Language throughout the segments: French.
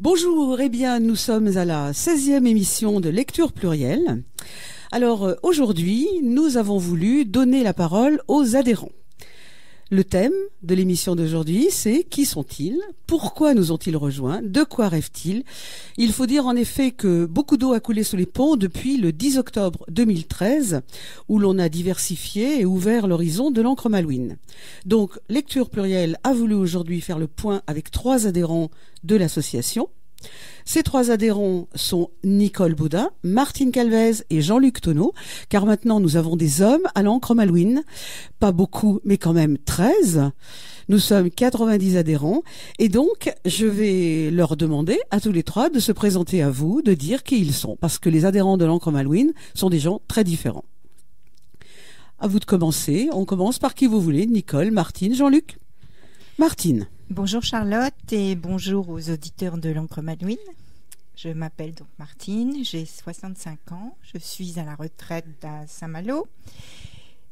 Bonjour, eh bien nous sommes à la 16e émission de Lecture Plurielle. Alors aujourd'hui, nous avons voulu donner la parole aux adhérents. Le thème de l'émission d'aujourd'hui, c'est qui sont-ils? Pourquoi nous ont-ils rejoints? De quoi rêvent-ils? Il faut dire en effet que beaucoup d'eau a coulé sous les ponts depuis le 10 octobre 2013, où l'on a diversifié et ouvert l'horizon de l'encre Malouine. Donc, Lecture Plurielle a voulu aujourd'hui faire le point avec 3 adhérents de l'association. Ces 3 adhérents sont Nicole Baudin, Martine Calvez et Jean-Luc Tonneau, car maintenant nous avons des hommes à l'encre Malouine. Pas beaucoup, mais quand même 13. Nous sommes 90 adhérents et donc je vais leur demander à tous les 3 de se présenter à vous, de dire qui ils sont, parce que les adhérents de l'encre Malouine sont des gens très différents. À vous de commencer. On commence par qui vous voulez. Nicole, Martine, Jean-Luc. Martine. Bonjour Charlotte et bonjour aux auditeurs de l'encre Malouine. Je m'appelle donc Martine, j'ai 65 ans, je suis à la retraite à Saint-Malo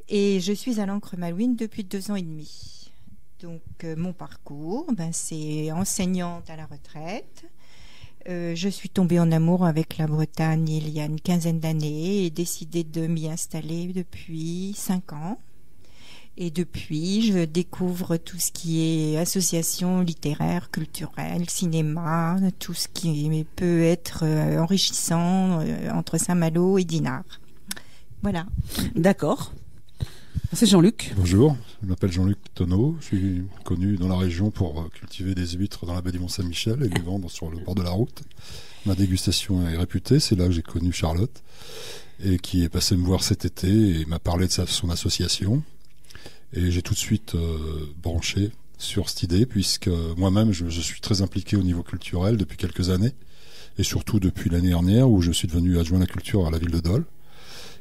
et je suis à l'encre Malouine depuis 2 ans et demi. Donc mon parcours, c'est enseignante à la retraite. Je suis tombée en amour avec la Bretagne il y a une quinzaine d'années et décidé de m'y installer depuis 5 ans. Et depuis, je découvre tout ce qui est association littéraire, culturelle, cinéma, tout ce qui peut être enrichissant entre Saint-Malo et Dinard. Voilà. D'accord. C'est Jean-Luc. Bonjour, je m'appelle Jean-Luc Tonneau. Je suis connu dans la région pour cultiver des huîtres dans la baie du Mont-Saint-Michel et les vendre sur le bord de la route. Ma dégustation est réputée. C'est là que j'ai connu Charlotte et qui est passée me voir cet été et m'a parlé de son association. Et j'ai tout de suite branché sur cette idée, puisque moi-même, je suis très impliqué au niveau culturel depuis quelques années, et surtout depuis l'année dernière, où je suis devenu adjoint à la culture à la ville de Dole,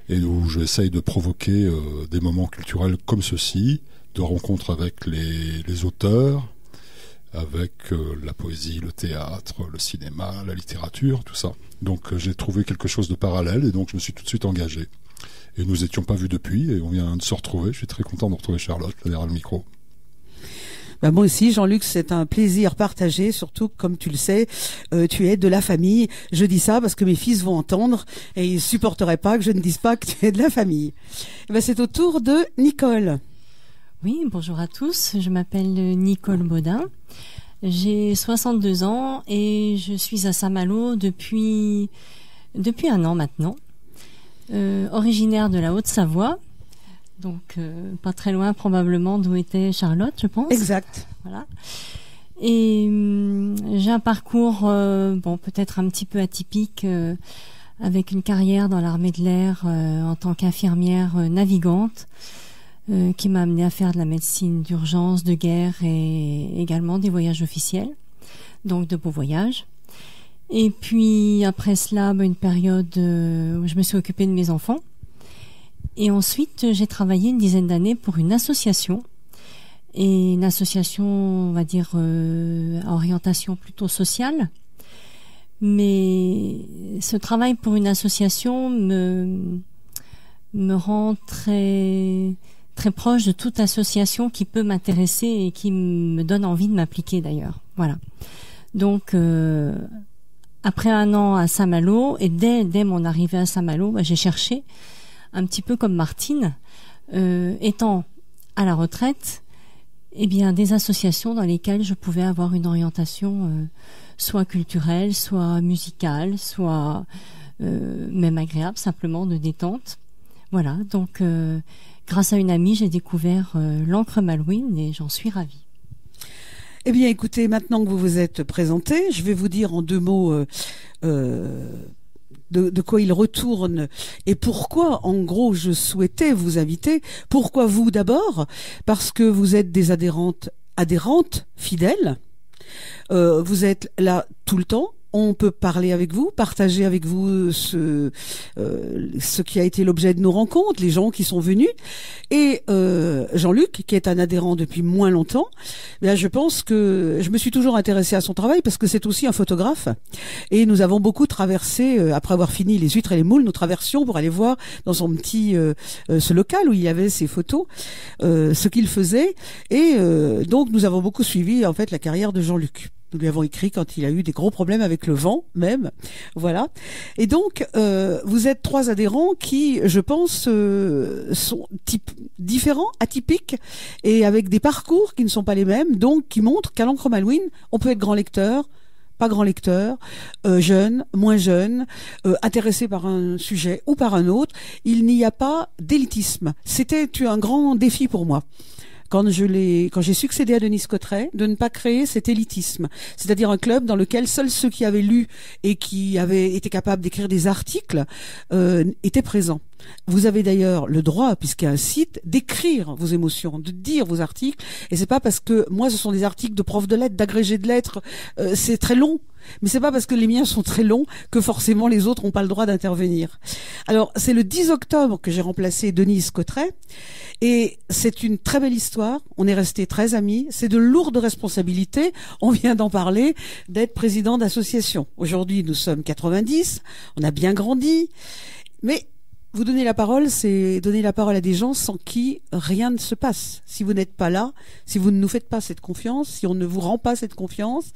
et où j'essaye de provoquer des moments culturels comme ceux-ci, de rencontres avec les auteurs, avec la poésie, le théâtre, le cinéma, la littérature, tout ça. Donc j'ai trouvé quelque chose de parallèle, et donc je me suis tout de suite engagé. Et nous n'étions pas vus depuis, et on vient de se retrouver. Je suis très content de retrouver Charlotte, là, derrière le micro. Moi aussi, Jean-Luc, c'est un plaisir partagé, surtout comme tu le sais, tu es de la famille. Je dis ça parce que mes fils vont entendre et ils supporteraient pas que je ne dise pas que tu es de la famille. C'est au tour de Nicole. Oui, bonjour à tous. Je m'appelle Nicole Baudin. J'ai 62 ans et je suis à Saint-Malo depuis 1 an maintenant. Originaire de la Haute-Savoie, donc pas très loin probablement d'où était Charlotte, je pense. Exact. Voilà. Et j'ai un parcours peut-être un petit peu atypique, avec une carrière dans l'armée de l'air en tant qu'infirmière navigante, qui m'a amenée à faire de la médecine d'urgence, de guerre et également des voyages officiels, donc de beaux voyages. Et puis après cela, une période où je me suis occupée de mes enfants. Et ensuite, j'ai travaillé une dizaine d'années pour une association. Et une association, on va dire, à orientation plutôt sociale. Mais ce travail pour une association me rend très, très proche de toute association qui peut m'intéresser et qui me donne envie de m'appliquer d'ailleurs. Voilà. Donc, après 1 an à Saint-Malo, et dès mon arrivée à Saint-Malo, j'ai cherché, un petit peu comme Martine, étant à la retraite, des associations dans lesquelles je pouvais avoir une orientation soit culturelle, soit musicale, soit même agréable, simplement de détente. Voilà, donc grâce à une amie, j'ai découvert l'encre Malouine et j'en suis ravie. Eh bien, écoutez, maintenant que vous vous êtes présenté, je vais vous dire en 2 mots de quoi il retourne et pourquoi, en gros, je souhaitais vous inviter. Pourquoi vous d'abord? Parce que vous êtes des adhérentes fidèles. Vous êtes là tout le temps. On peut parler avec vous, partager avec vous ce qui a été l'objet de nos rencontres, les gens qui sont venus. Et Jean-Luc, qui est un adhérent depuis moins longtemps, je pense que je me suis toujours intéressée à son travail parce que c'est aussi un photographe. Et nous avons beaucoup traversé, après avoir fini les huîtres et les moules, nous traversions pour aller voir dans son petit ce local où il y avait ses photos, ce qu'il faisait. Et donc nous avons beaucoup suivi en fait la carrière de Jean-Luc. Nous lui avons écrit quand il a eu des gros problèmes avec le vent, même. Voilà. Et donc, vous êtes 3 adhérents qui, je pense, sont différents, atypiques, et avec des parcours qui ne sont pas les mêmes, donc qui montrent qu'à l'Ancre Malouine, on peut être grand lecteur, pas grand lecteur, jeune, moins jeune, intéressé par un sujet ou par un autre. Il n'y a pas d'élitisme. C'était un grand défi pour moi, quand j'ai succédé à Denise Cotterêts, de ne pas créer cet élitisme. C'est-à-dire un club dans lequel seuls ceux qui avaient lu et qui avaient été capables d'écrire des articles étaient présents. Vous avez d'ailleurs le droit, puisqu'il y a un site, d'écrire vos émotions, de dire vos articles. Et c'est pas parce que moi, ce sont des articles de prof de lettres, d'agrégé de lettres, c'est très long. Mais c'est pas parce que les miens sont très longs que forcément les autres n'ont pas le droit d'intervenir. Alors, c'est le 10 octobre que j'ai remplacé Denise Cotterêts. Et c'est une très belle histoire. On est restés très amis. C'est de lourdes responsabilités. On vient d'en parler, d'être président d'association. Aujourd'hui, nous sommes 90. On a bien grandi. Mais vous donner la parole, c'est donner la parole à des gens sans qui rien ne se passe. Si vous n'êtes pas là, si vous ne nous faites pas cette confiance, si on ne vous rend pas cette confiance,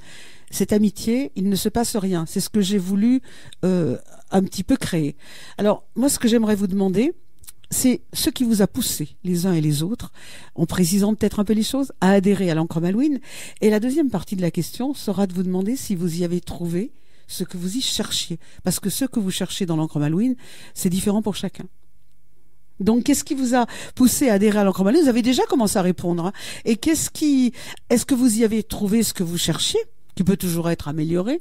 cette amitié, il ne se passe rien. C'est ce que j'ai voulu un petit peu créer. Alors, moi, ce que j'aimerais vous demander, c'est ce qui vous a poussé, les uns et les autres, en précisant peut-être un peu les choses, à adhérer à l'Ancre Malouine. Et la deuxième partie de la question sera de vous demander si vous y avez trouvé ce que vous y cherchiez. Parce que ce que vous cherchez dans l'Ancre Malouine, c'est différent pour chacun. Donc, qu'est-ce qui vous a poussé à adhérer à l'Ancre Malouine? Vous avez déjà commencé à répondre. Hein. Et est-ce que vous y avez trouvé ce que vous cherchiez, qui peut toujours être amélioré?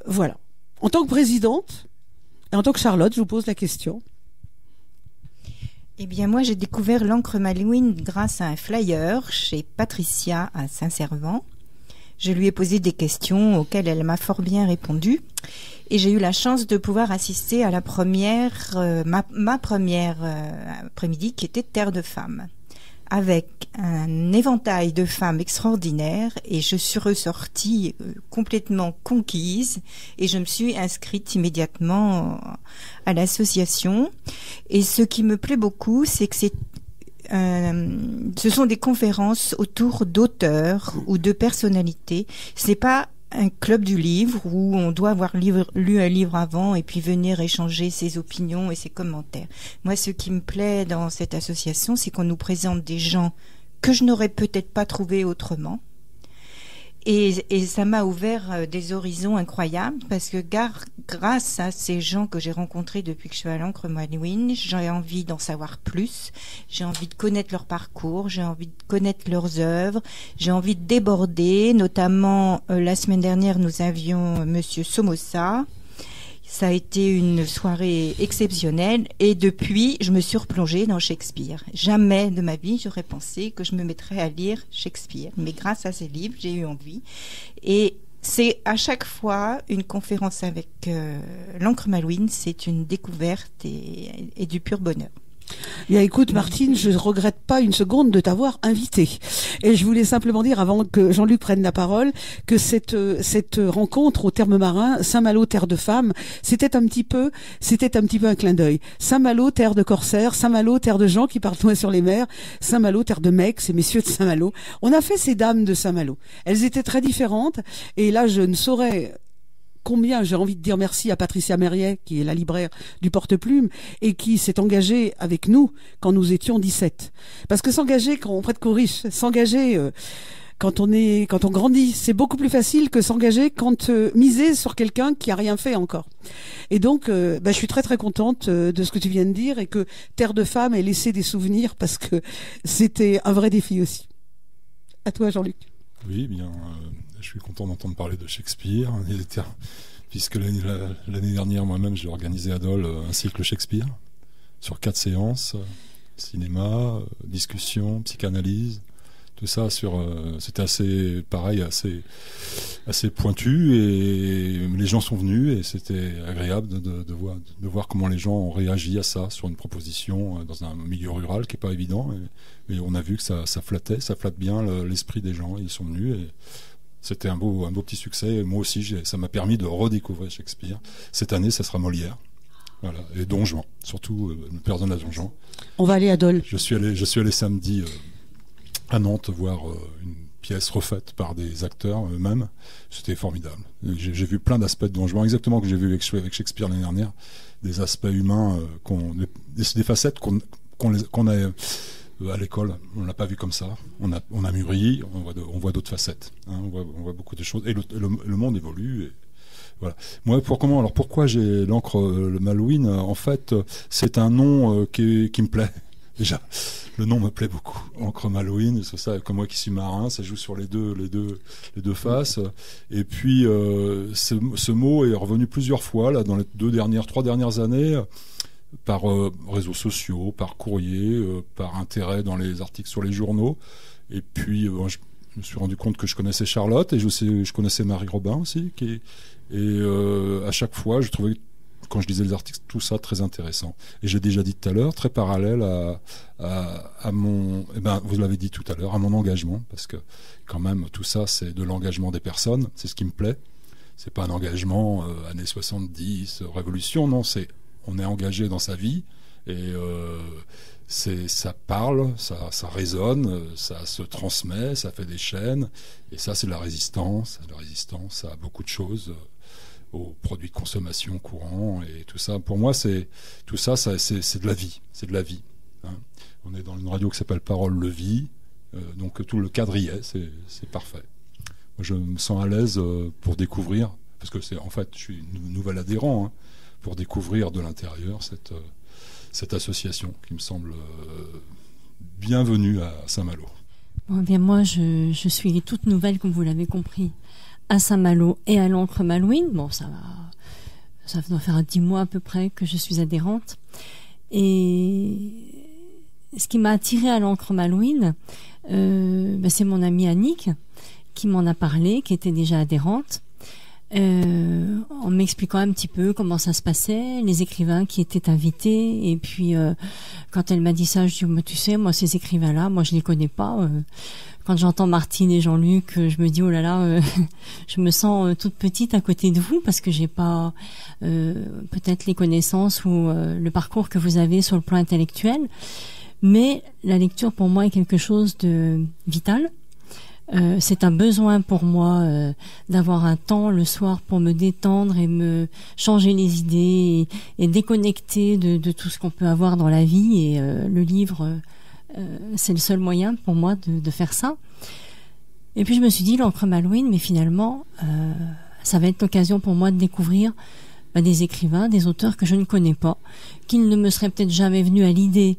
Voilà. En tant que présidente, et en tant que Charlotte, je vous pose la question. Eh bien, moi, j'ai découvert l'Ancre Malouine grâce à un flyer chez Patricia à Saint-Servant. Je lui ai posé des questions auxquelles elle m'a fort bien répondu. Et j'ai eu la chance de pouvoir assister à la première, ma première après-midi qui était Terre de Femmes, avec un éventail de femmes extraordinaires, et je suis ressortie complètement conquise et je me suis inscrite immédiatement à l'association. Et ce qui me plaît beaucoup, c'est que ce sont des conférences autour d'auteurs ou de personnalités. C'est pas un club du livre où on doit avoir lu un livre avant et puis venir échanger ses opinions et ses commentaires. Moi, ce qui me plaît dans cette association, c'est qu'on nous présente des gens que je n'aurais peut-être pas trouvés autrement. Et ça m'a ouvert des horizons incroyables, parce que grâce à ces gens que j'ai rencontrés depuis que je suis à l'Ancre Malouine, j'ai envie d'en savoir plus, j'ai envie de connaître leur parcours, j'ai envie de connaître leurs œuvres, j'ai envie de déborder. Notamment, la semaine dernière, nous avions Monsieur Somoza. Ça a été une soirée exceptionnelle, et depuis, je me suis replongée dans Shakespeare. Jamais de ma vie, j'aurais pensé que je me mettrais à lire Shakespeare. Mais grâce à ces livres, j'ai eu envie. Et c'est à chaque fois une conférence avec l'Ancre Malouine, c'est une découverte et du pur bonheur. Bien, écoute, Martine, je ne regrette pas une seconde de t'avoir invitée. Et je voulais simplement dire, avant que Jean-Luc prenne la parole, que cette rencontre au terme marin, Saint-Malo, terre de femmes, c'était un petit peu un clin d'œil. Saint-Malo, terre de corsaires, Saint-Malo, terre de gens qui partent loin sur les mers, Saint-Malo, terre de mecs, ces messieurs de Saint-Malo. On a fait ces dames de Saint-Malo. Elles étaient très différentes, et là, je ne saurais combien j'ai envie de dire merci à Patricia Merriet, qui est la libraire du Porte-Plume, et qui s'est engagée avec nous quand nous étions 17. Parce que s'engager quand on prête qu'aux riches, s'engager quand on grandit, c'est beaucoup plus facile que s'engager quand miser sur quelqu'un qui a rien fait encore. Et donc, je suis très très contente de ce que tu viens de dire, et que Terre de Femmes ait laissé des souvenirs, parce que c'était un vrai défi aussi. À toi, Jean-Luc. Oui, bien. Je suis content d'entendre parler de Shakespeare, puisque l'année dernière, moi-même, j'ai organisé à Dole un cycle Shakespeare sur 4 séances, cinéma, discussion, psychanalyse, tout ça c'était assez pointu, et les gens sont venus, et c'était agréable de voir comment les gens ont réagi à ça sur une proposition dans un milieu rural qui est pas évident, et on a vu que ça flatte bien l'esprit des gens, ils sont venus, et c'était un beau petit succès. Et moi aussi, ça m'a permis de redécouvrir Shakespeare. Cette année, ça sera Molière. Voilà. Et Don Juan, surtout le personnage de Don Juan. On va aller à Dole. Je suis allé samedi à Nantes voir une pièce refaite par des acteurs eux-mêmes. C'était formidable. J'ai vu plein d'aspects de Don Juan, exactement que j'ai vu avec Shakespeare l'année dernière, des aspects humains, des facettes qu'on a à l'école, on l'a pas vu comme ça. On a mûri, on voit d'autres facettes. Hein, on voit beaucoup de choses. Et le monde évolue. Et voilà. Moi, pourquoi j'ai l'encre le Malouine? En fait, c'est un nom qui me plaît. Déjà, le nom me plaît beaucoup. Encre Malouine, c'est ça. Comme moi qui suis marin, ça joue sur les deux faces. Et puis, ce mot est revenu plusieurs fois là dans les 3 dernières années. Par réseaux sociaux, par courrier, par intérêt dans les articles sur les journaux. Et puis, je me suis rendu compte que je connaissais Charlotte et je connaissais Marie Robin aussi. À chaque fois, je trouvais, quand je lisais les articles, tout ça très intéressant. Et j'ai déjà dit tout à l'heure, très parallèle à mon... vous l'avez dit tout à l'heure, à mon engagement. Parce que quand même, tout ça, c'est de l'engagement des personnes. C'est ce qui me plaît. C'est pas un engagement années 70, révolution, non, on est engagé dans sa vie et ça parle, ça résonne, ça se transmet, ça fait des chaînes et ça c'est de la résistance. La résistance à beaucoup de choses, aux produits de consommation courants et tout ça. Pour moi, c'est de la vie, c'est de la vie. Hein. On est dans une radio qui s'appelle Parole le Vie, donc tout le cadre y est, c'est parfait. Moi, je me sens à l'aise pour découvrir, parce que je suis nouvel adhérent. Hein, pour découvrir de l'intérieur cette association qui me semble bienvenue à Saint-Malo. Bon, bien moi, je suis toute nouvelle, comme vous l'avez compris, à Saint-Malo et à l'Ancre Malouine. Bon, ça doit faire 10 mois à peu près que je suis adhérente. Et ce qui m'a attirée à l'Ancre Malouine, c'est mon amie Annick qui m'en a parlé, qui était déjà adhérente. En m'expliquant un petit peu comment ça se passait, les écrivains qui étaient invités, et puis quand elle m'a dit ça, je dis tu sais, moi ces écrivains-là, moi je les connais pas. Quand j'entends Martine et Jean-Luc, je me dis oh là là, je me sens toute petite à côté de vous parce que j'ai pas peut-être les connaissances ou le parcours que vous avez sur le plan intellectuel, mais la lecture pour moi est quelque chose de vital. C'est un besoin pour moi d'avoir un temps le soir pour me détendre et me changer les idées et déconnecter de tout ce qu'on peut avoir dans la vie. Et le livre, c'est le seul moyen pour moi de faire ça. Et puis je me suis dit, l'Ancre Malouine, mais finalement, ça va être l'occasion pour moi de découvrir des écrivains, des auteurs que je ne connais pas, qui ne me seraient peut-être jamais venus à l'idée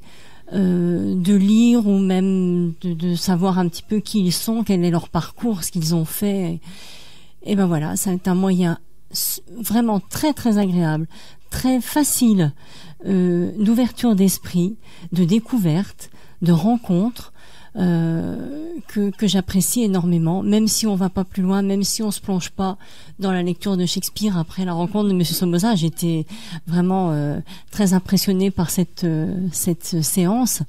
de lire ou même de savoir un petit peu qui ils sont, quel est leur parcours, ce qu'ils ont fait. Et ben voilà, ça est un moyen vraiment très très agréable, très facile, d'ouverture d'esprit, de découverte, de rencontre, que j'apprécie énormément, même si on va pas plus loin, même si on se plonge pas dans la lecture de Shakespeare. Après la rencontre de Monsieur Somoza, j'étais vraiment très impressionnée par cette séance,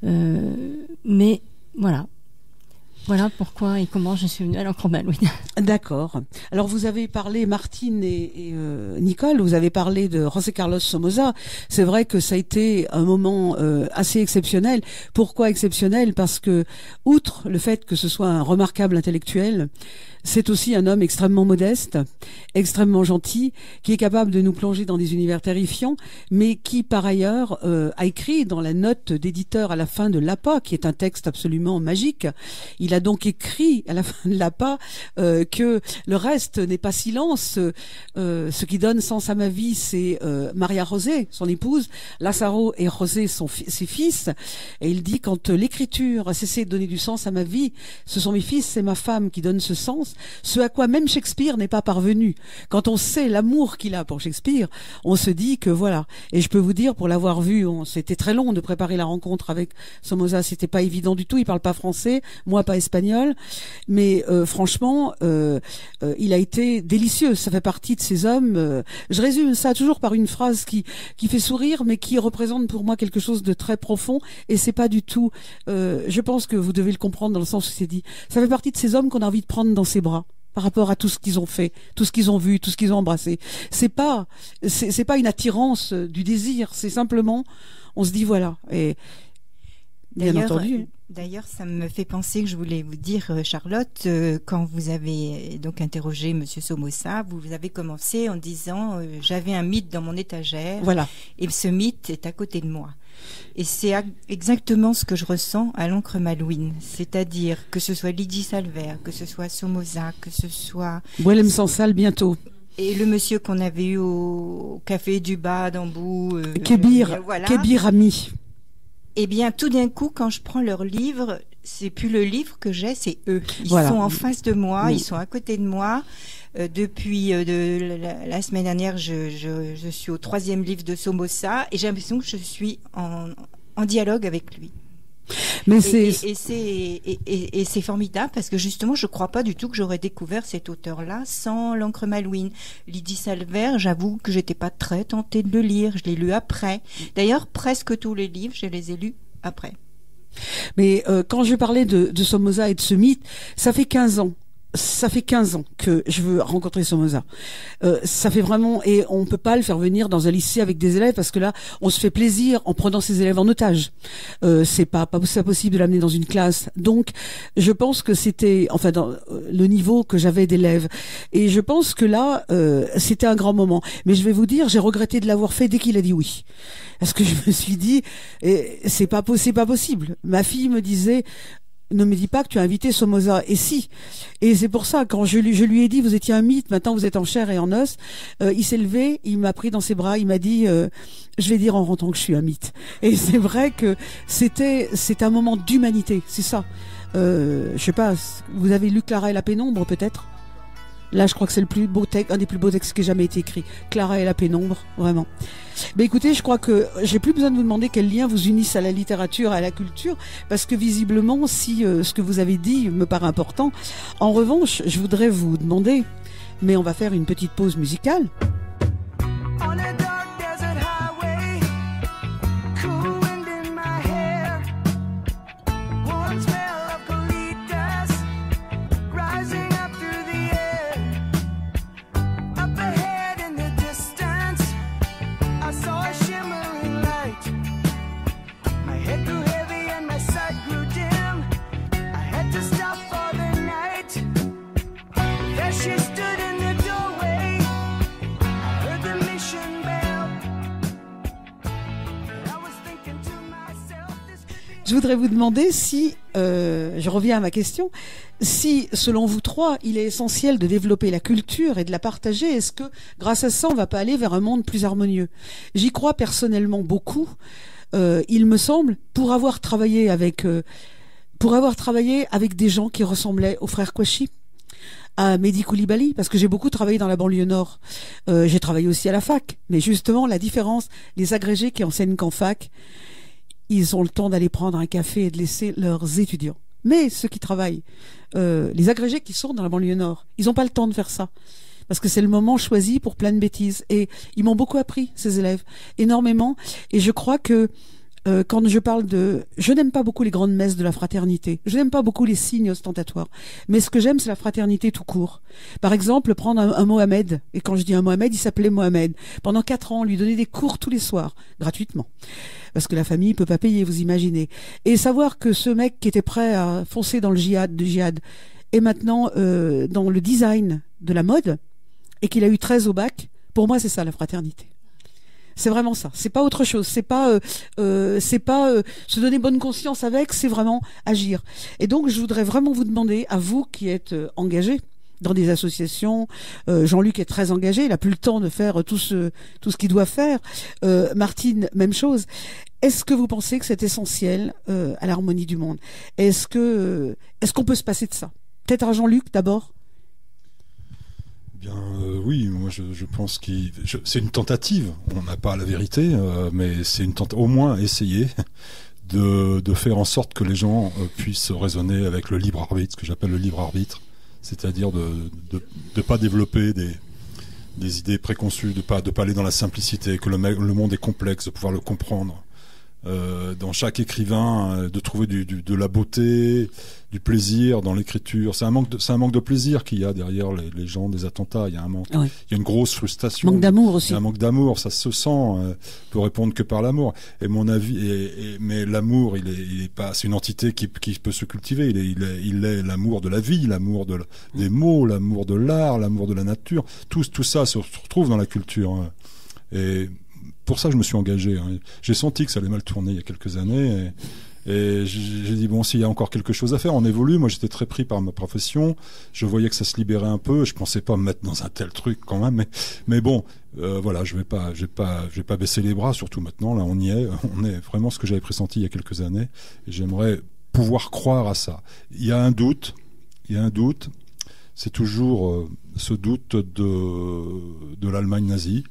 mais voilà pourquoi et comment je suis venue à l'Ancre Malouine. D'accord. Alors vous avez parlé, Martine et Nicole, vous avez parlé de José Carlos Somoza. C'est vrai que ça a été un moment assez exceptionnel. Pourquoi exceptionnel? Parce que, outre le fait que ce soit un remarquable intellectuel, c'est aussi un homme extrêmement modeste, extrêmement gentil, qui est capable de nous plonger dans des univers terrifiants, mais qui, par ailleurs, a écrit dans la note d'éditeur à la fin de l'APA, qui est un texte absolument magique. Il a donc écrit à la fin de l'APA que le reste n'est pas silence. Ce qui donne sens à ma vie, c'est Maria José, son épouse, Lazaro et José, ses fils. Et il dit, quand l'écriture a cessé de donner du sens à ma vie, ce sont mes fils, c'est ma femme qui donnent ce sens. Ce à quoi même Shakespeare n'est pas parvenu. Quand on sait l'amour qu'il a pour Shakespeare, on se dit que voilà. Et je peux vous dire, pour l'avoir vu, c'était très long de préparer la rencontre avec Somoza, c'était pas évident du tout. Il parle pas français, moi pas espagnol, mais franchement, il a été délicieux. Ça fait partie de ces hommes. Je résume ça toujours par une phrase qui fait sourire, mais qui représente pour moi quelque chose de très profond. Et c'est pas du tout. Je pense que vous devez le comprendre dans le sens où c'est dit. Ça fait partie de ces hommes qu'on a envie de prendre dans ses bras par rapport à tout ce qu'ils ont fait, tout ce qu'ils ont vu, tout ce qu'ils ont embrassé. C'est pas une attirance du désir, c'est simplement, on se dit voilà. Et bien entendu. D'ailleurs, ça me fait penser que je voulais vous dire, Charlotte, quand vous avez donc interrogé Monsieur Somoza, vous avez commencé en disant j'avais un mythe dans mon étagère, voilà. Et ce mythe est à côté de moi. Et c'est exactement ce que je ressens à l'encre Malouine, c'est-à-dire que ce soit Lydie Salver, que ce soit Somoza, que ce soit Boualem Sansal bientôt. Et le monsieur qu'on avait eu au café du Bas d'Ambou, Kébir, voilà. Kébir Ami. Eh bien, tout d'un coup, quand je prends leur livre, c'est plus le livre que j'ai, c'est eux. Ils voilà. sont en face de moi, ils sont à côté de moi. Depuis la semaine dernière, je suis au 3e livre de Somoza et j'ai l'impression que je suis en dialogue avec lui. Mais c'est formidable parce que justement, je crois pas du tout que j'aurais découvert cet auteur-là sans l'encre Malouine. Lydie Salver, j'avoue que j'étais pas très tentée de le lire. Je l'ai lu après. D'ailleurs, presque tous les livres, je les ai lus après. Mais quand je parlais de Somoza et de ce mythe, ça fait 15 ans. Ça fait 15 ans que je veux rencontrer Somoza. Ça fait vraiment, et on peut pas le faire venir dans un lycée avec des élèves parce que là, on se fait plaisir en prenant ses élèves en otage. C'est pas possible de l'amener dans une classe. Donc, je pense que c'était, enfin, dans le niveau que j'avais d'élèves. Et je pense que là, c'était un grand moment. Mais je vais vous dire, j'ai regretté de l'avoir fait dès qu'il a dit oui. Parce que je me suis dit, c'est pas possible. Ma fille me disait, ne me dis pas que tu as invité Somoza. Et si. Et c'est pour ça, quand je lui ai dit, vous étiez un mythe, maintenant vous êtes en chair et en os, il s'est levé, il m'a pris dans ses bras, il m'a dit, je vais dire en rentrant que je suis un mythe. Et c'est vrai que c'est un moment d'humanité, c'est ça. Je sais pas, vous avez lu Clara et la pénombre, peut-être? Là, je crois que c'est un des plus beaux textes qui ait jamais été écrit. Clara et la pénombre, vraiment. Mais écoutez, je crois que j'ai plus besoin de vous demander quels liens vous unissent à la littérature et à la culture, parce que visiblement, si ce que vous avez dit me paraît important. En revanche, je voudrais vous demander, mais on va faire une petite pause musicale. Je voudrais vous demander si, je reviens à ma question, si, selon vous trois, il est essentiel de développer la culture et de la partager, est-ce que, grâce à ça, on va pas aller vers un monde plus harmonieux? J'y crois personnellement beaucoup. Il me semble, pour avoir travaillé avec des gens qui ressemblaient aux frères Kouachi, à Mehdi Koulibaly, parce que j'ai beaucoup travaillé dans la banlieue nord. J'ai travaillé aussi à la fac, mais justement, la différence, les agrégés qui enseignent qu'en fac, ils ont le temps d'aller prendre un café et de laisser leurs étudiants. Mais ceux qui travaillent, les agrégés qui sont dans la banlieue nord, ils n'ont pas le temps de faire ça. Parce que c'est le moment choisi pour plein de bêtises. Et ils m'ont beaucoup appris, ces élèves, énormément. Et je crois que quand je parle je n'aime pas beaucoup les grandes messes de la fraternité. Je n'aime pas beaucoup les signes ostentatoires. Mais ce que j'aime, c'est la fraternité tout court. Par exemple, prendre un Mohamed. Et quand je dis un Mohamed, il s'appelait Mohamed. Pendant 4 ans, lui donner des cours tous les soirs, gratuitement. Parce que la famille peut pas payer, vous imaginez. Et savoir que ce mec qui était prêt à foncer dans le djihad est maintenant dans le design de la mode et qu'il a eu 13 au bac, pour moi, c'est ça la fraternité. C'est vraiment ça. C'est pas autre chose. C'est pas se donner bonne conscience avec. C'est vraiment agir. Et donc, je voudrais vraiment vous demander, à vous qui êtes engagés dans des associations, Jean-Luc est très engagé. Il a plus le temps de faire tout ce qu'il doit faire. Martine, même chose. Est-ce que vous pensez que c'est essentiel à l'harmonie du monde? Est-ce qu'on peut se passer de ça? Peut-être à Jean-Luc d'abord. Oui, moi je pense que c'est une tentative. On n'a pas la vérité, mais c'est au moins essayer de faire en sorte que les gens puissent raisonner avec le libre arbitre, ce que j'appelle le libre arbitre, c'est-à-dire de pas développer des idées préconçues, de pas aller dans la simplicité, que le monde est complexe, de pouvoir le comprendre. dans chaque écrivain, de trouver de la beauté, du plaisir dans l'écriture. C'est un manque de plaisir qu'il y a derrière les gens des attentats. Il y a un manque, Oui. il y a une grosse frustration. Manque d'amour Il aussi. y a un manque d'amour, ça se sent. Peut répondre que par l'amour. Et mon avis, mais l'amour, il est pas. C'est une entité qui peut se cultiver. Il est l'amour de la vie, l'amour des mots, l'amour de l'art, l'amour de la nature. Tout ça se retrouve dans la culture. Hein. Et pour ça, je me suis engagé. Hein. J'ai senti que ça allait mal tourner il y a quelques années. Et j'ai dit, bon, s'il y a encore quelque chose à faire, on évolue. Moi, j'étais très pris par ma profession. Je voyais que ça se libérait un peu. Je pensais pas me mettre dans un tel truc quand même. Mais bon, voilà, je vais pas baisser les bras, surtout maintenant. Là, on y est. On est vraiment ce que j'avais pressenti il y a quelques années. Et j'aimerais pouvoir croire à ça. Il y a un doute. C'est toujours ce doute de l'Allemagne nazie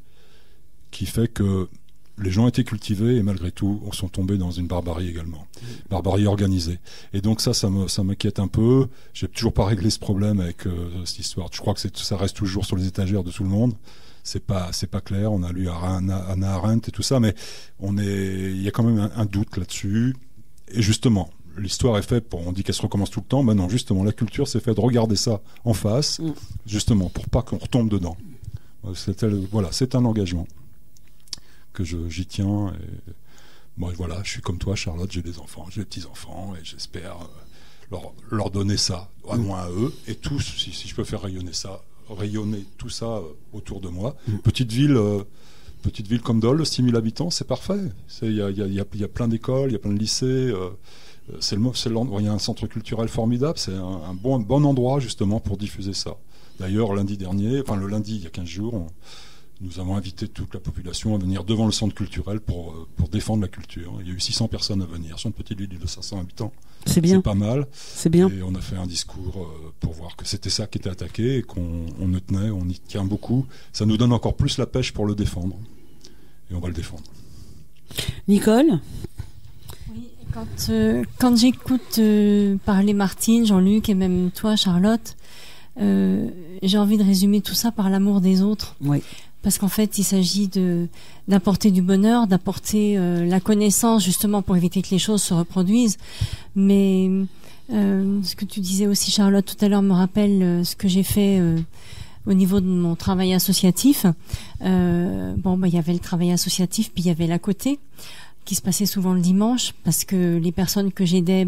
qui fait que les gens étaient cultivés et malgré tout, on sont tombés dans une barbarie également. Barbarie organisée. Et donc ça m'inquiète un peu. J'ai toujours pas réglé ce problème avec cette histoire. Je crois que ça reste toujours sur les étagères de tout le monde. C'est pas clair. On a lu Hannah Arendt et tout ça, mais il y a quand même un doute là-dessus. Et justement, l'histoire est faite on dit qu'elle se recommence tout le temps. Ben non, justement, la culture c'est fait de regarder ça en face, justement, pour pas qu'on retombe dedans. C'est un engagement que j'y tiens. Et moi, voilà, je suis comme toi, Charlotte, j'ai des enfants, j'ai des petits-enfants, et j'espère leur donner ça, au moins à eux, et tous, si je peux faire rayonner tout ça autour de moi. Petite ville comme Dole, 6000 habitants, c'est parfait. Il y a plein d'écoles, il y a plein de lycées. Il y a un centre culturel formidable. C'est un bon endroit justement pour diffuser ça. D'ailleurs, le lundi, il y a 15 jours, nous avons invité toute la population à venir devant le centre culturel pour défendre la culture. Il y a eu 600 personnes à venir sur une petite ville de 500 habitants. C'est bien. C'est pas mal. C'est bien. Et on a fait un discours pour voir que c'était ça qui était attaqué et qu'on tenait, on y tient beaucoup. Ça nous donne encore plus la pêche pour le défendre. Et on va le défendre. Nicole ? Oui, quand j'écoute parler Martine, Jean-Luc et même toi, Charlotte, j'ai envie de résumer tout ça par l'amour des autres. Oui. Parce qu'en fait, il s'agit d'apporter du bonheur, d'apporter la connaissance justement pour éviter que les choses se reproduisent. Mais ce que tu disais aussi, Charlotte, tout à l'heure me rappelle ce que j'ai fait au niveau de mon travail associatif. Il y avait le travail associatif, puis il y avait l'à côté qui se passait souvent le dimanche parce que les personnes que j'aidais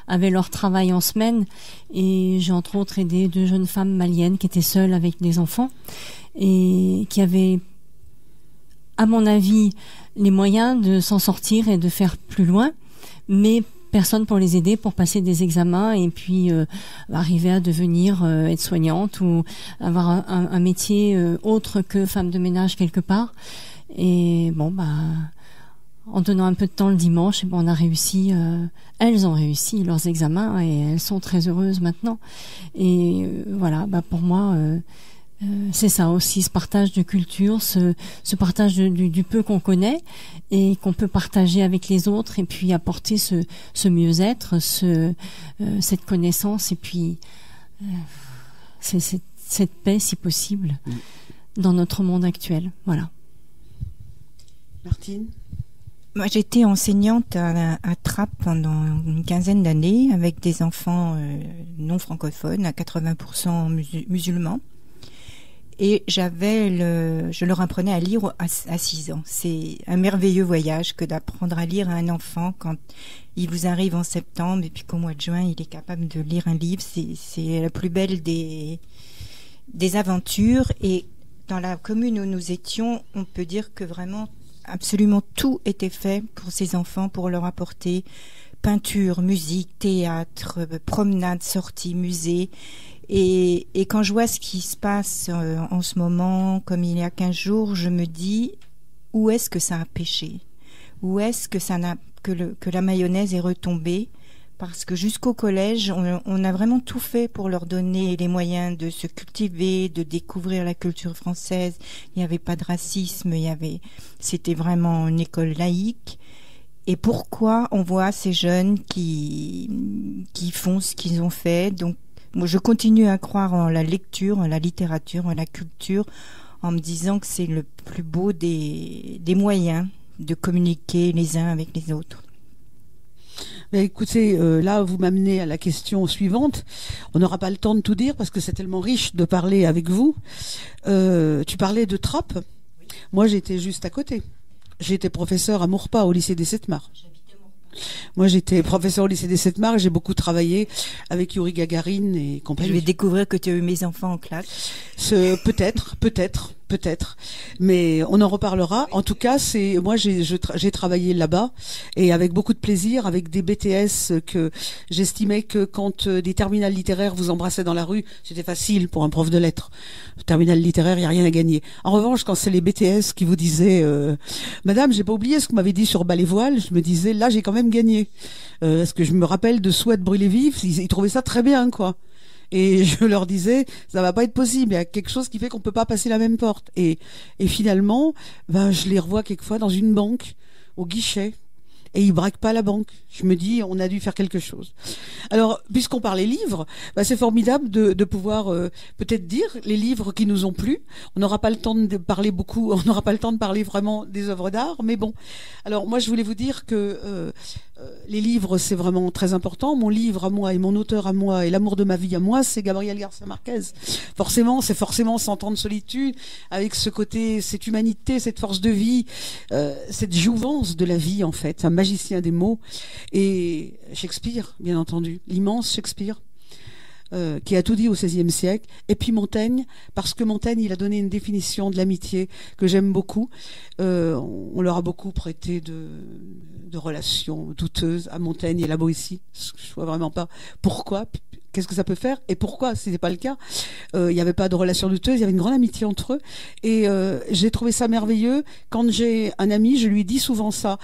avaient leur travail en semaine, et j'ai entre autres aidé 2 jeunes femmes maliennes qui étaient seules avec des enfants et qui avaient, à mon avis, les moyens de s'en sortir et de faire plus loin, mais personne pour les aider, pour passer des examens et puis arriver à devenir aide-soignante ou avoir un métier autre que femme de ménage quelque part. Et en donnant un peu de temps le dimanche, on a réussi, elles ont réussi leurs examens et elles sont très heureuses maintenant. Et pour moi, c'est ça aussi, ce partage de culture, ce partage du peu qu'on connaît et qu'on peut partager avec les autres, et puis apporter ce mieux-être, cette connaissance, et puis cette paix, si possible, dans notre monde actuel. Voilà. Martine ? Moi, j'étais enseignante à Trappes pendant une quinzaine d'années avec des enfants non francophones, à 80% musulmans. Et je leur apprenais à lire à 6 ans. C'est un merveilleux voyage que d'apprendre à lire à un enfant quand il vous arrive en septembre et puis qu'au mois de juin, il est capable de lire un livre. C'est la plus belle des aventures. Et dans la commune où nous étions, on peut dire que vraiment, absolument tout était fait pour ces enfants, pour leur apporter peinture, musique, théâtre, promenade, sortie, musée. Et quand je vois ce qui se passe en ce moment, comme il y a 15 jours, je me dis, où est-ce que ça a pêché? Où est-ce que que la mayonnaise est retombée? Parce que jusqu'au collège, on a vraiment tout fait pour leur donner les moyens de se cultiver, de découvrir la culture française. Il n'y avait pas de racisme, c'était vraiment une école laïque. Et pourquoi on voit ces jeunes qui font ce qu'ils ont fait? Donc, moi, je continue à croire en la lecture, en la littérature, en la culture, en me disant que c'est le plus beau des moyens de communiquer les uns avec les autres. Mais écoutez, là vous m'amenez à la question suivante. On n'aura pas le temps de tout dire parce que c'est tellement riche de parler avec vous. Tu parlais de Trappes. Moi j'étais juste à côté. J'étais professeur à Maurepas au lycée des Sept-Mars. Moi, j'étais professeur au lycée des Sept-Mars. J'ai beaucoup travaillé avec Yuri Gagarin et compagnie. Je vais découvrir que tu as eu mes enfants en classe. Peut-être. Mais on en reparlera. En tout cas, moi, j'ai travaillé là-bas et avec beaucoup de plaisir, avec des BTS que j'estimais que quand des terminales littéraires vous embrassaient dans la rue, c'était facile pour un prof de lettres. Terminal littéraire, il n'y a rien à gagner. En revanche, quand c'est les BTS qui vous disaient Madame, j'ai pas oublié ce que vous m'avez dit sur Ballet Voile, je me disais là, j'ai quand même gagné. Parce que je me rappelle de Souhaite brûler vif, ils trouvaient ça très bien, quoi. Et je leur disais, ça va pas être possible. Il y a quelque chose qui fait qu'on peut pas passer la même porte. Et finalement, je les revois quelquefois dans une banque, au guichet. Et ils braquent pas la banque. Je me dis, on a dû faire quelque chose. Alors, puisqu'on parlait livres, c'est formidable de pouvoir peut-être dire les livres qui nous ont plu. On n'aura pas le temps de parler beaucoup, on n'aura pas le temps de parler vraiment des œuvres d'art, mais bon. Alors, moi, je voulais vous dire que les livres, c'est vraiment très important. Mon livre à moi et mon auteur à moi et l'amour de ma vie à moi, c'est Gabriel Garcia Marquez. Forcément, c'est forcément 100 ans de solitude, avec ce côté, cette humanité, cette force de vie, cette jouvence de la vie, en fait, un magicien des mots. Et Shakespeare, bien entendu, l'immense Shakespeare, qui a tout dit au XVIe siècle. Et puis Montaigne, parce que Montaigne, il a donné une définition de l'amitié que j'aime beaucoup. On leur a beaucoup prêté de relations douteuses à Montaigne et la Boétie. Je vois vraiment pas pourquoi. Qu'est-ce que ça peut faire et pourquoi, si c'est pas le cas. Il n'y avait pas de relations douteuses, il y avait une grande amitié entre eux. Et j'ai trouvé ça merveilleux. Quand j'ai un ami, je lui dis souvent ça.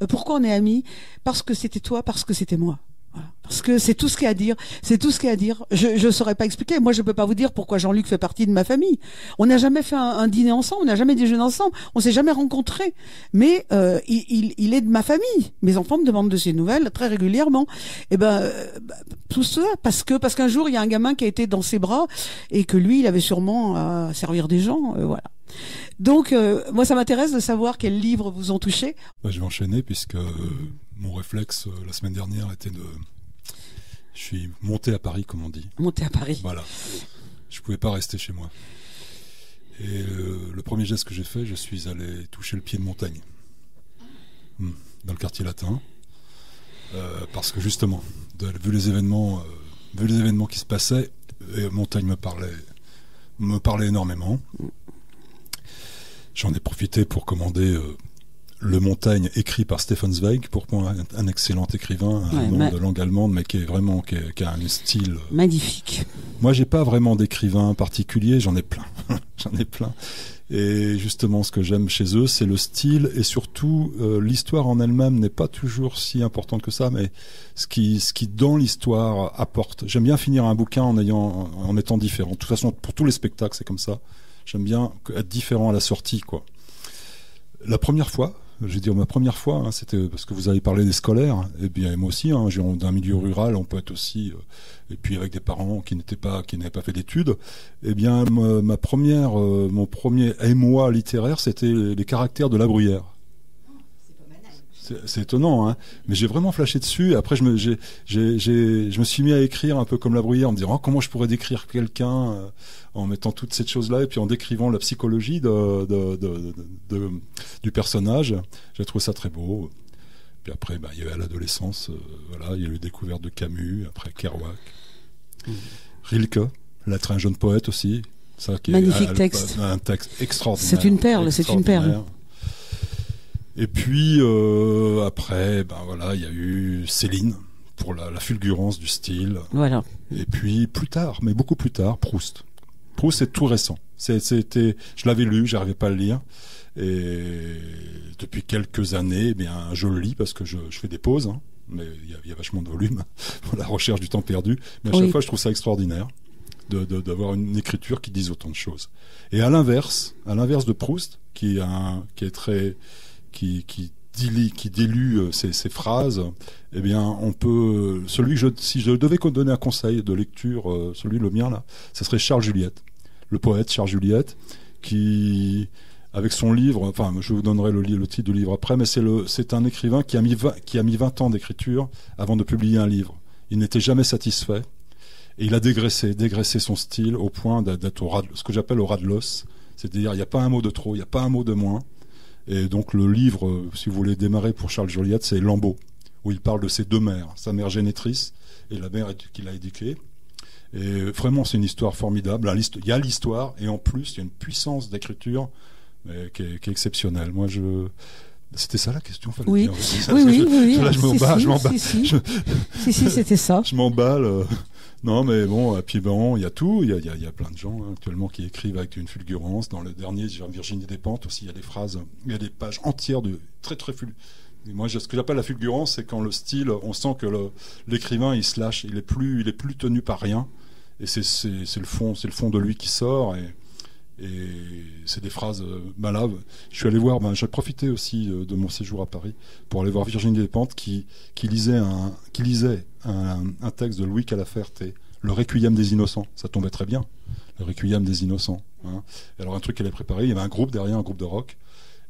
Pourquoi on est amis? Parce que c'était toi, parce que c'était moi. Voilà. Parce que c'est tout ce qu'il y a à dire. C'est tout ce qu'il y a à dire. Je saurais pas expliquer. Moi, je peux pas vous dire pourquoi Jean-Luc fait partie de ma famille. On n'a jamais fait un dîner ensemble. On n'a jamais déjeuné ensemble. On s'est jamais rencontrés. Mais il est de ma famille. Mes enfants me demandent de ses nouvelles très régulièrement. Et tout ça parce qu'un jour il y a un gamin qui a été dans ses bras et que lui, il avait sûrement à servir des gens. Voilà. Donc, moi, ça m'intéresse de savoir quels livres vous ont touché. Je vais enchaîner puisque mon réflexe la semaine dernière était je suis monté à Paris, comme on dit. Monté à Paris. Voilà. Je pouvais pas rester chez moi. Et le premier geste que j'ai fait, je suis allé toucher le pied de Montaigne, dans le quartier latin, parce que justement, vu les événements qui se passaient, Montaigne me parlait énormément. J'en ai profité pour commander Le Montaigne, écrit par Stefan Zweig, pour moi un excellent écrivain, un nom de langue allemande, mais qui a un style magnifique. Moi, j'ai pas vraiment d'écrivain particulier, j'en ai plein. Et justement, ce que j'aime chez eux, c'est le style et surtout l'histoire en elle-même n'est pas toujours si importante que ça, mais ce qui dans l'histoire apporte. J'aime bien finir un bouquin en étant différent. De toute façon, pour tous les spectacles, c'est comme ça. J'aime bien être différent à la sortie, quoi. La première fois, ma première fois, c'était parce que vous avez parlé des scolaires, et bien moi aussi, d'un milieu rural, on peut être aussi, et puis avec des parents qui n'avaient pas fait d'études. Eh bien, mon premier émoi littéraire, c'était les caractères de La Bruyère. C'est étonnant, hein. Mais j'ai vraiment flashé dessus. Et après, je me suis mis à écrire un peu comme La Bruyère, en me disant comment je pourrais décrire quelqu'un en mettant toutes ces choses-là et puis en décrivant la psychologie du personnage. J'ai trouvé ça très beau. Puis après, il y avait à l'adolescence, il y a eu découverte de Camus, après Kerouac, Rilke, l'être un jeune poète aussi. Ça, qui magnifique texte. Un texte extraordinaire. C'est une perle, c'est une perle. Et puis après, il y a eu Céline pour la fulgurance du style. Voilà. Et puis plus tard, mais beaucoup plus tard, Proust. Proust, c'est tout récent. Je l'avais lu, j'arrivais pas à le lire. Et depuis quelques années, je le lis parce que je fais des pauses, mais il y a vachement de volume pour la recherche du temps perdu. Mais à chaque fois, je trouve ça extraordinaire d'avoir une écriture qui dise autant de choses. Et à l'inverse de Proust, qui dilue ces phrases, eh bien, on peut, si je devais donner un conseil de lecture, le mien là, ça serait Charles Juliette, le poète Charles Juliette, qui avec son livre. Enfin, je vous donnerai le titre du livre après, mais c'est un écrivain qui a mis 20 ans d'écriture avant de publier un livre. Il n'était jamais satisfait et il a dégraissé son style au point d'être ce que j'appelle au ras de l'os. C'est-à-dire, il n'y a pas un mot de trop, il n'y a pas un mot de moins. Et donc le livre, si vous voulez démarrer pour Charles Joliette, c'est Lambeau, où il parle de ses deux mères, sa mère génitrice et la mère qu'il a éduquée. Et vraiment, c'est une histoire formidable. Il y a l'histoire, et en plus, il y a une puissance d'écriture qui est exceptionnelle. Moi, c'était ça la question, fallait oui. dire. Oui. Là, je m'emballe. Si, c'était ça. Je m'emballe. Non, mais bon, et puis bon, il y a tout. Il y a plein de gens actuellement qui écrivent avec une fulgurance. Dans le dernier, Virginie Despentes aussi, il y a des phrases, il y a des pages entières de très très Moi, ce que j'appelle la fulgurance, c'est quand le style, on sent que l'écrivain, il se lâche, il est plus tenu par rien. Et c'est le fond de lui qui sort, et c'est des phrases malades. Je suis allé voir, j'ai profité aussi de mon séjour à Paris pour aller voir Virginie Despentes qui lisait un texte de Louis Calaferte, le Requiem des Innocents. Ça tombait très bien, le Requiem des Innocents. Hein. Et alors un truc qu'elle avait préparé, il y avait un groupe derrière, un groupe de rock,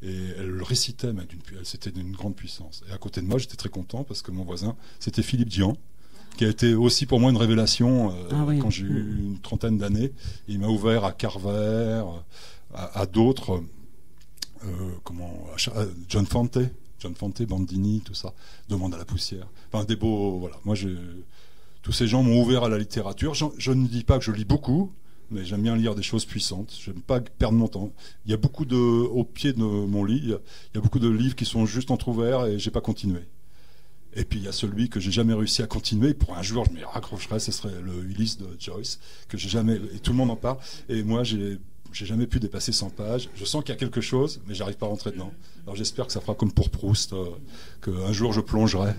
et elle le récitait, mais c'était d'une grande puissance. Et à côté de moi, j'étais très content parce que mon voisin, c'était Philippe Dian, qui a été aussi pour moi une révélation quand j'ai eu une trentaine d'années. Il m'a ouvert à Carver, à d'autres, John Fante, Bandini, tout ça, Demande à la poussière. Enfin, des beaux, voilà. Moi, tous ces gens m'ont ouvert à la littérature. Je ne dis pas que je lis beaucoup, mais j'aime bien lire des choses puissantes. J'aime pas perdre mon temps. Il y a beaucoup au pied de mon lit, il y a beaucoup de livres qui sont juste entrouverts et j'ai pas continué. Et puis il y a celui que j'ai jamais réussi à continuer. Pour un jour, je m'y raccrocherai. Ce serait le Ulysse de Joyce, que j'ai jamais. Et tout le monde en parle. Et moi, j'ai jamais pu dépasser 100 pages. Je sens qu'il y a quelque chose, mais j'arrive pas à rentrer dedans. Alors j'espère que ça fera comme pour Proust, qu'un jour je plongerai.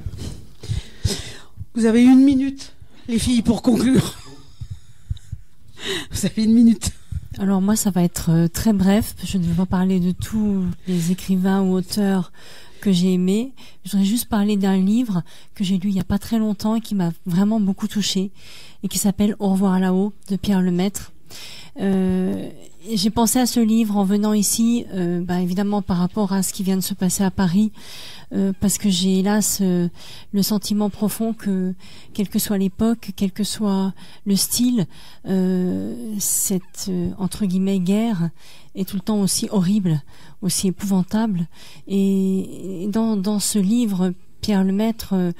Vous avez 1 minute, les filles, pour conclure. Vous avez 1 minute. Alors moi, ça va être très bref. Je ne vais pas parler de tous les écrivains ou auteurs que j'ai aimé. Je voudrais juste parler d'un livre que j'ai lu il y a pas très longtemps et qui m'a vraiment beaucoup touchée et qui s'appelle Au revoir là-haut de Pierre Lemaitre. J'ai pensé à ce livre en venant ici, évidemment par rapport à ce qui vient de se passer à Paris, parce que j'ai hélas le sentiment profond que, quelle que soit l'époque, quel que soit le style, cette entre guillemets guerre est tout le temps aussi horrible, aussi épouvantable. Et dans ce livre, Pierre Lemaitre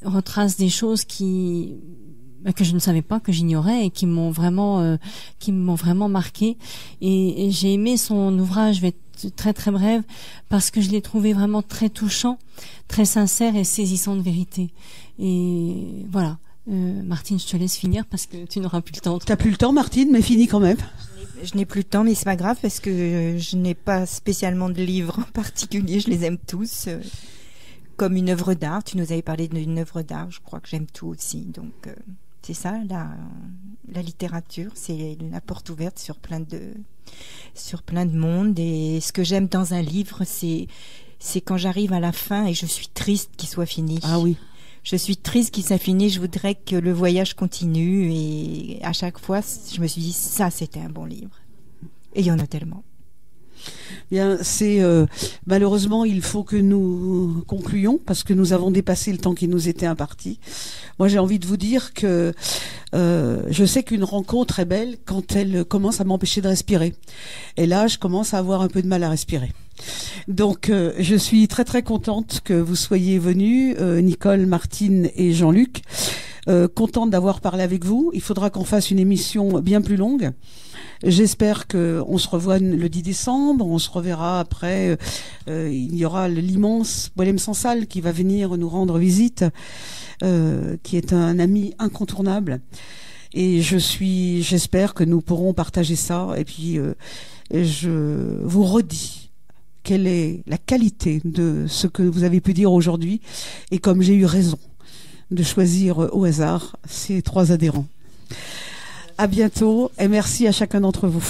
retrace des choses que je ne savais pas, que j'ignorais et qui m'ont vraiment marqué. Et j'ai aimé son ouvrage, je vais être très très brève, parce que je l'ai trouvé vraiment très touchant, très sincère et saisissant de vérité. Et voilà. Martine, je te laisse finir parce que tu n'auras plus le temps. T'as plus le temps, Martine, mais finis quand même. Je n'ai plus le temps, mais c'est pas grave parce que je n'ai pas spécialement de livres en particulier. Je les aime tous. Comme une œuvre d'art. Tu nous avais parlé d'une œuvre d'art. Je crois que j'aime tout aussi. Donc, c'est ça, la littérature. C'est la porte ouverte sur plein de monde. Et ce que j'aime dans un livre, c'est quand j'arrive à la fin et je suis triste qu'il soit fini. Ah oui. Je suis triste qu'il soit fini. Je voudrais que le voyage continue. Et à chaque fois, je me suis dit, ça, c'était un bon livre. Et il y en a tellement. Bien, malheureusement, il faut que nous concluions parce que nous avons dépassé le temps qui nous était imparti. Moi, j'ai envie de vous dire que je sais qu'une rencontre est belle quand elle commence à m'empêcher de respirer. Et là, je commence à avoir un peu de mal à respirer. Donc, je suis très très contente que vous soyez venus, Nicole, Martine et Jean-Luc. Contente d'avoir parlé avec vous. Il faudra qu'on fasse une émission bien plus longue. J'espère qu'on se revoit le 10 décembre. On se reverra après. Il y aura l'immense Boilem Sansal qui va venir nous rendre visite, qui est un ami incontournable. Et j'espère que nous pourrons partager ça. Et puis, je vous redis quelle est la qualité de ce que vous avez pu dire aujourd'hui. Et comme j'ai eu raison de choisir au hasard ces 3 adhérents. À bientôt et merci à chacun d'entre vous.